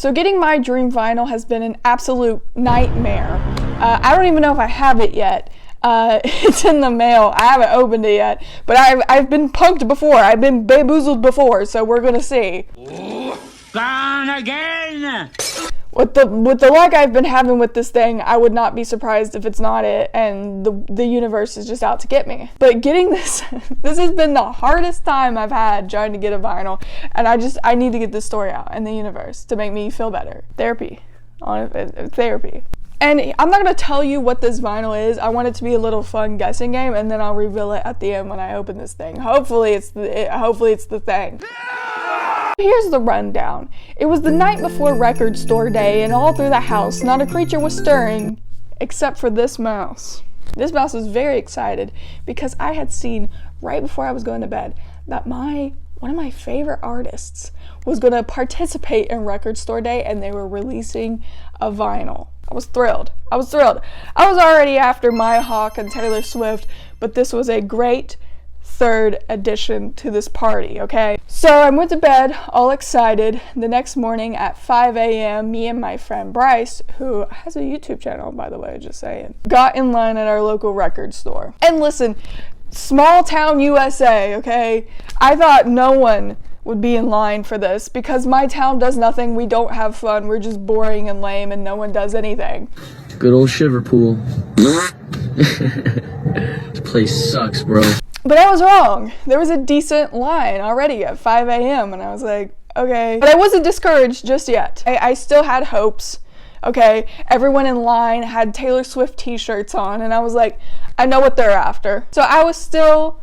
So getting my dream vinyl has been an absolute nightmare. I don't even know if I have it yet. It's in the mail. I haven't opened it yet, but I've been punked before. I've been bamboozled before, so we're gonna see. Gone again! With the luck I've been having with this thing, I would not be surprised if it's not it and the universe is just out to get me. But getting this, this has been the hardest time I've had trying to get a vinyl, and I need to get this story out in the universe to make me feel better. Therapy. Therapy. And I'm not going to tell you what this vinyl is. I want it to be a little fun guessing game, and then I'll reveal it at the end when I open this thing. Hopefully it's the thing. Here's the rundown. It was the night before record store day, and all through the house, not a creature was stirring, except for this mouse. This mouse was very excited because I had seen right before I was going to bed that one of my favorite artists was going to participate in record store day, and they were releasing a vinyl. I was thrilled. I was already after Maya Hawke and Taylor Swift, but this was a great third addition to this party, okay? So I went to bed all excited. The next morning at 5 a.m., me and my friend Bryce, who has a YouTube channel, by the way, just saying, got in line at our local record store. And listen, small town USA, okay? I thought no one would be in line for this because my town does nothing. We don't have fun. We're just boring and lame and no one does anything. Good old Shiverpool. This place sucks, bro. But I was wrong. There was a decent line already at 5 a.m. and I was like, okay. But I wasn't discouraged just yet. I still had hopes, okay? Everyone in line had Taylor Swift t-shirts on and I was like, I know what they're after. So I was a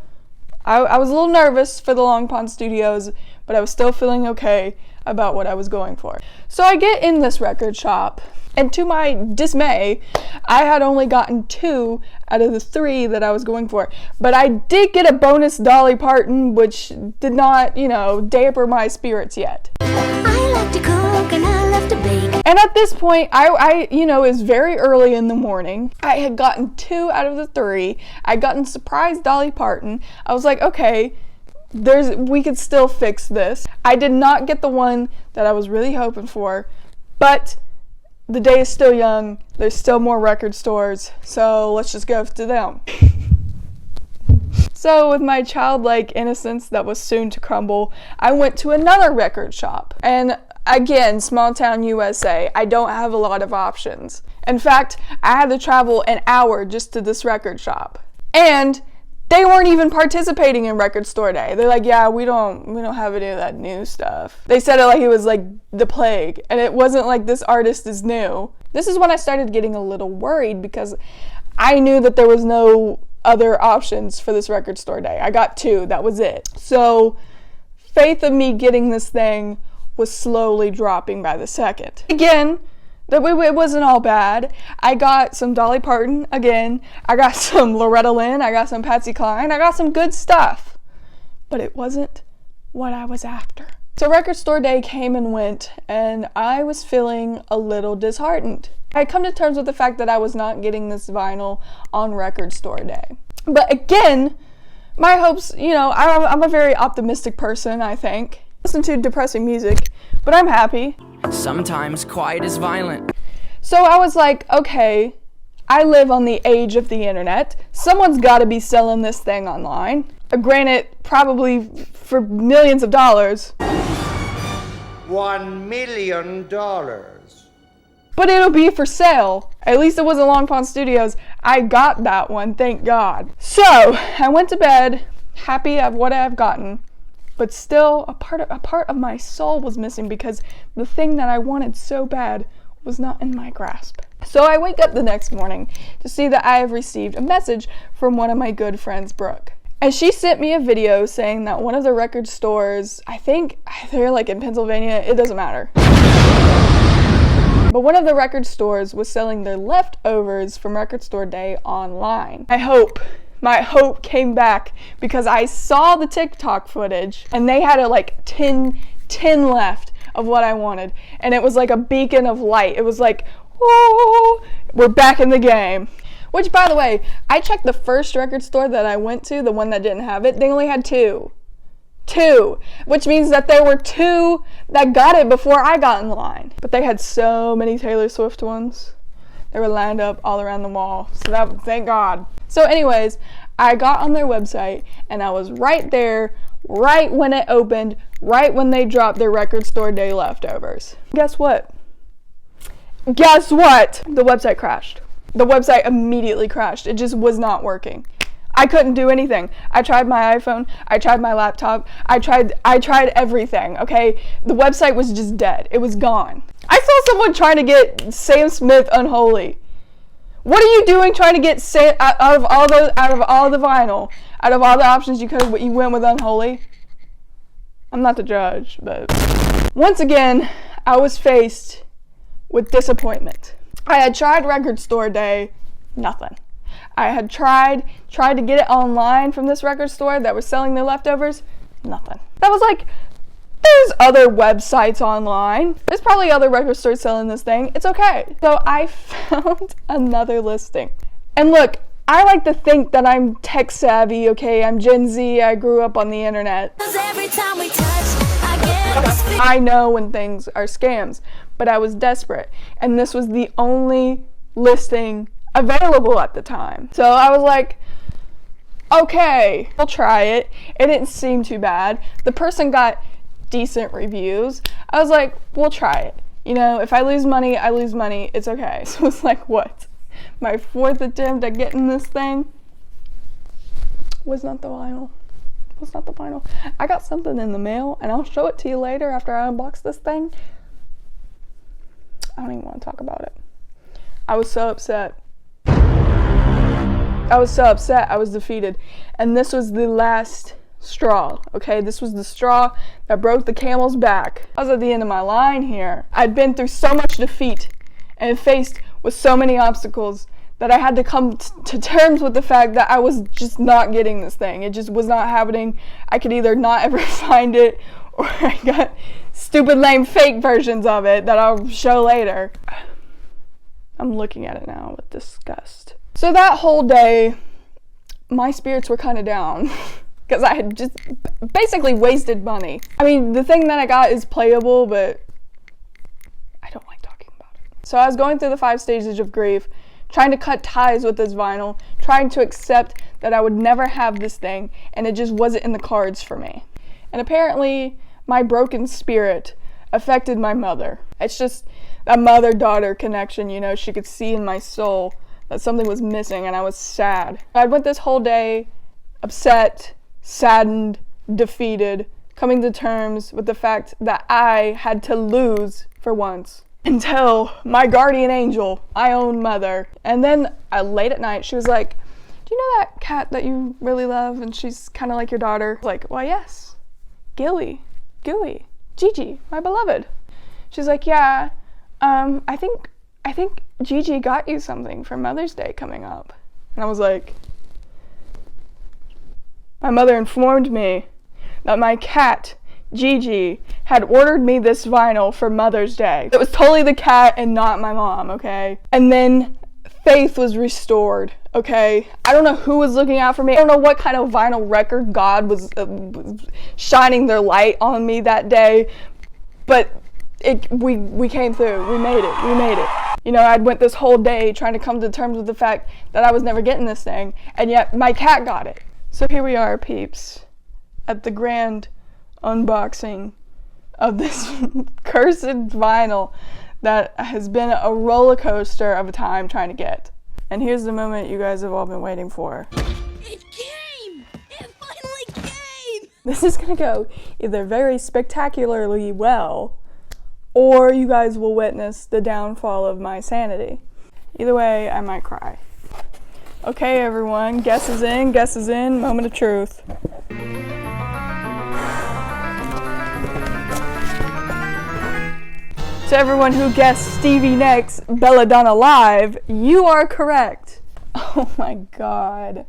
little nervous for the Long Pond Studios, but I was still feeling okay about what I was going for. So I get in this record shop, and to my dismay, I had only gotten 2 out of the 3 that I was going for. But I did get a bonus Dolly Parton, which did not, damper my spirits yet. I like to cook and I love to bake. And at this point, it was very early in the morning. I had gotten 2 out of the 3. I'd gotten surprise Dolly Parton. I was like, okay, we could still fix this. I did not get the one that I was really hoping for, but the day is still young. There's still more record stores, so let's just go to them. So with my childlike innocence that was soon to crumble, I went to another record shop. And again, small town USA, I don't have a lot of options. In fact, I had to travel an hour just to this record shop. And they weren't even participating in record store day. They're like, yeah, we don't have any of that new stuff. They said it like it was like the plague, and it wasn't like this artist is new. This is when I started getting a little worried because I knew that there was no other options for this record store day. I got 2, that was it. So faith of me getting this thing was slowly dropping by the second. Again, it wasn't all bad. I got some Dolly Parton again. I got some Loretta Lynn. I got some Patsy Cline. I got some good stuff. But it wasn't what I was after. So record store day came and went, and I was feeling a little disheartened. I had come to terms with the fact that I was not getting this vinyl on record store day. But again, my hopes, I'm a very optimistic person, I think. I listen to depressing music, but I'm happy. Sometimes quiet is violent. So I was like, okay, I live on the age of the internet. Someone's got to be selling this thing online. Granted, probably for millions of dollars. $1 million. But it'll be for sale. At least it wasn't Long Pond Studios. I got that one, thank God. So I went to bed, happy at what I've gotten. But still, a part of my soul was missing because the thing that I wanted so bad was not in my grasp. So I wake up the next morning to see that I have received a message from one of my good friends, Brooke. And she sent me a video saying that one of the record stores, I think they're like in Pennsylvania, it doesn't matter. But one of the record stores was selling their leftovers from record store day online. My hope came back because I saw the TikTok footage and they had like 10 left of what I wanted. And it was like a beacon of light. It was like, oh, we're back in the game. Which, by the way, I checked the first record store that I went to, the one that didn't have it. They only had 2. 2. Which means that there were 2 that got it before I got in line. But they had so many Taylor Swift ones. They were lined up all around the mall. So that, thank God. So anyways, I got on their website and I was right there, right when it opened, right when they dropped their Record Store Day leftovers. Guess what? Guess what? The website crashed. The website immediately crashed. It just was not working. I couldn't do anything. I tried my iPhone, I tried my laptop, I tried everything, okay? The website was just dead. It was gone. I saw someone trying to get Sam Smith Unholy. What are you doing trying to get out of all the vinyl, out of all the options you went with Unholy? I'm not the judge, but once again, I was faced with disappointment. I had tried Record Store Day, nothing. I had tried to get it online from this record store that was selling their leftovers, nothing. That was like, there's other websites online. There's probably other record stores selling this thing. It's okay. So I found another listing. And look, I like to think that I'm tech savvy, okay? I'm Gen Z, I grew up on the internet. Every time we touch, I get this feeling. I know when things are scams, but I was desperate. And this was the only listing available at the time. So I was like, okay, I'll try it. It didn't seem too bad. The person got decent reviews. I was like, we'll try it. You know, if I lose money, I lose money. It's okay. So it's like, what? My fourth attempt at getting this thing was not the vinyl. Was not the vinyl. I got something in the mail, and I'll show it to you later after I unbox this thing. I don't even want to talk about it. I was so upset. I was defeated. And this was the last straw, okay? This was the straw that broke the camel's back. I was at the end of my line here. I'd been through so much defeat and faced with so many obstacles that I had to come to terms with the fact that I was just not getting this thing. It just was not happening. I could either not ever find it, or I got stupid, lame, fake versions of it that I'll show later. I'm looking at it now with disgust. So that whole day, my spirits were kind of down because I had just basically wasted money. I mean, the thing that I got is playable, but I don't like talking about it. So I was going through the 5 stages of grief, trying to cut ties with this vinyl, trying to accept that I would never have this thing, and it just wasn't in the cards for me. And apparently, my broken spirit affected my mother. It's just a mother-daughter connection, you know. She could see in my soul that something was missing, and I was sad. I went this whole day upset, saddened, defeated, coming to terms with the fact that I had to lose for once. Until my guardian angel, my own mother. And then late at night, she was like, do you know that cat that you really love and she's kind of like your daughter? I was like, well, yes. Gooey, Gigi, my beloved. She's like, yeah, I think Gigi got you something for Mother's Day coming up. And I was like, my mother informed me that my cat, Gigi, had ordered me this vinyl for Mother's Day. It was totally the cat and not my mom, okay? And then faith was restored, okay? I don't know who was looking out for me. I don't know what kind of vinyl record God was shining their light on me that day, but we came through. We made it. You know, I'd went this whole day trying to come to terms with the fact that I was never getting this thing, and yet my cat got it. So here we are, peeps, at the grand unboxing of this cursed vinyl that has been a roller coaster of a time trying to get. And here's the moment you guys have all been waiting for. It came! It finally came! This is gonna go either very spectacularly well, or you guys will witness the downfall of my sanity. Either way, I might cry. Okay, everyone, guess is in, moment of truth. To everyone who guessed Stevie Nicks' Belladonna Live, you are correct. Oh my god.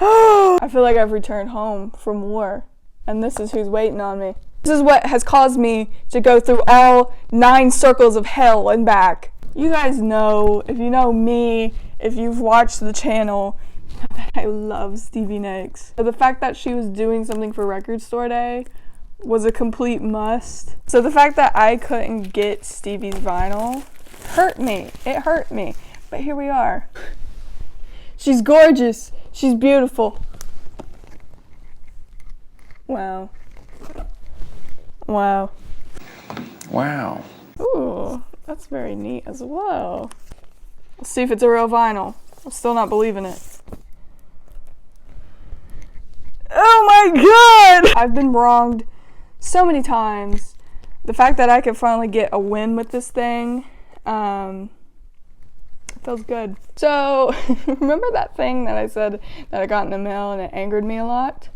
I feel like I've returned home from war, and this is who's waiting on me. This is what has caused me to go through all 9 circles of hell and back. You guys know, if you know me, if you've watched the channel, that I love Stevie Nicks. But the fact that she was doing something for Record Store Day was a complete must. So the fact that I couldn't get Stevie's vinyl hurt me. It hurt me. But here we are. She's gorgeous. She's beautiful. Wow. Wow. Wow. Ooh, that's very neat as well. Let's see if it's a real vinyl. I'm still not believing it. Oh my god! I've been wronged so many times. The fact that I could finally get a win with this thing, feels good. So, remember that thing that I said that I got in the mail and it angered me a lot?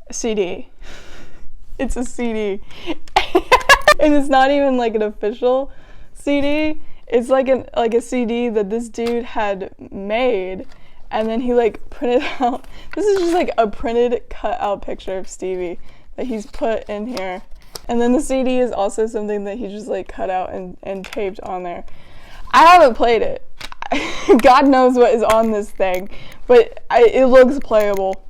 A CD. It's a CD. And it's not even like an official CD. It's like a CD that this dude had made, and then he like printed out. This is just like a printed cut out picture of Stevie that he's put in here. And then the CD is also something that he just like cut out and taped on there. I haven't played it. God knows what is on this thing, but it looks playable.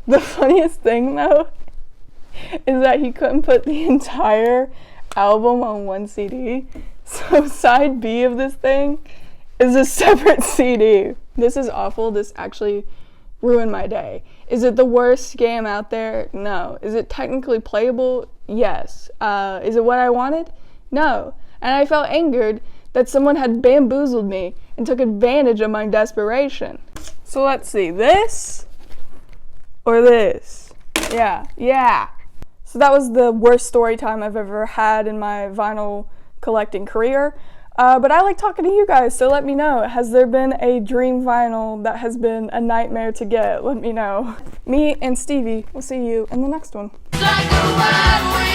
The funniest thing though is that he couldn't put the entire album on one CD. So side B of this thing is a separate CD. This is awful. This actually ruined my day. Is it the worst game out there? No. Is it technically playable? Yes. Is it what I wanted? No. And I felt angered that someone had bamboozled me and took advantage of my desperation. So let's see. This or this? Yeah. So that was the worst story time I've ever had in my vinyl collecting career. But I like talking to you guys, so let me know. Has there been a dream vinyl that has been a nightmare to get? Let me know. Me and Stevie will see you in the next one. Like a wild wind.